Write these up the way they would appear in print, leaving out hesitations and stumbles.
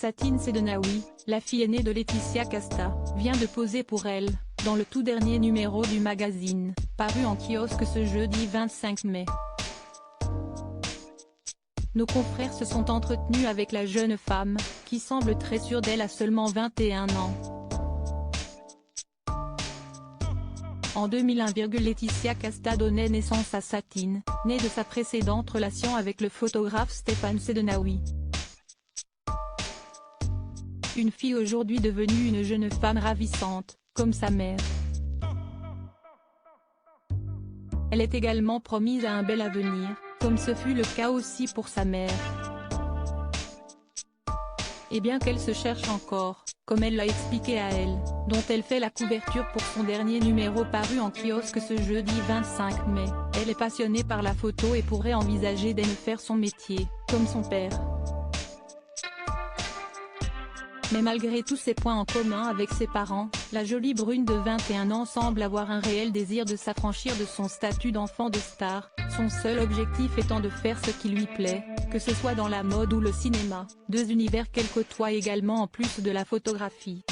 Satine Sedenaoui, la fille aînée de Laetitia Casta, vient de poser pour elle, dans le tout dernier numéro du magazine, paru en kiosque ce jeudi 25 mai. Nos confrères se sont entretenus avec la jeune femme, qui semble très sûre d'elle à seulement 21 ans. En 2001, Laetitia Casta donnait naissance à Satine, née de sa précédente relation avec le photographe Stéphane Sedenaoui. Une fille aujourd'hui devenue une jeune femme ravissante, comme sa mère. Elle est également promise à un bel avenir, comme ce fut le cas aussi pour sa mère. Et bien qu'elle se cherche encore, comme elle l'a expliqué à Elle, dont elle fait la couverture pour son dernier numéro paru en kiosque ce jeudi 25 mai, elle est passionnée par la photo et pourrait envisager d'en faire son métier, comme son père. Mais malgré tous ses points en commun avec ses parents, la jolie brune de 21 ans semble avoir un réel désir de s'affranchir de son statut d'enfant de star, son seul objectif étant de faire ce qui lui plaît, que ce soit dans la mode ou le cinéma, deux univers qu'elle côtoie également en plus de la photographie.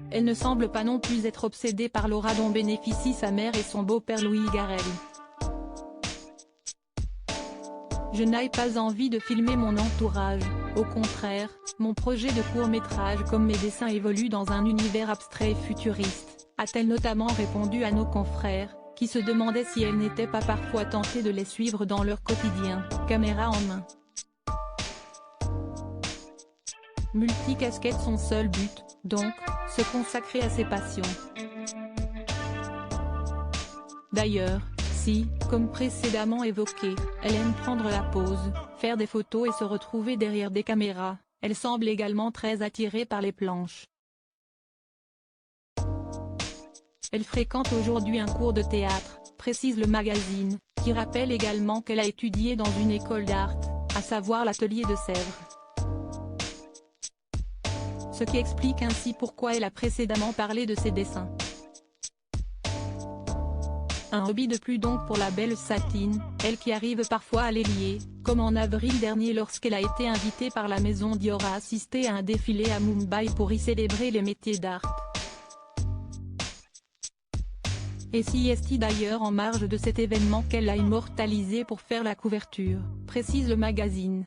Elle ne semble pas non plus être obsédée par l'aura dont bénéficient sa mère et son beau-père Louis Garrel. Je n'ai pas envie de filmer mon entourage, au contraire, mon projet de court-métrage comme mes dessins évoluent dans un univers abstrait et futuriste, a-t-elle notamment répondu à nos confrères, qui se demandaient si elle n'était pas parfois tentée de les suivre dans leur quotidien, caméra en main. Multicasquette, son seul but, donc, se consacrer à ses passions. D'ailleurs, si, comme précédemment évoqué, elle aime prendre la pose, faire des photos et se retrouver derrière des caméras, elle semble également très attirée par les planches. Elle fréquente aujourd'hui un cours de théâtre, précise le magazine, qui rappelle également qu'elle a étudié dans une école d'art, à savoir l'atelier de Sèvres. Ce qui explique ainsi pourquoi elle a précédemment parlé de ses dessins. Un hobby de plus donc pour la belle Satine, elle qui arrive parfois à les lier, comme en avril dernier lorsqu'elle a été invitée par la maison Dior à assister à un défilé à Mumbai pour y célébrer les métiers d'art. Et si est d'ailleurs en marge de cet événement qu'elle l'a immortalisé pour faire la couverture, précise le magazine.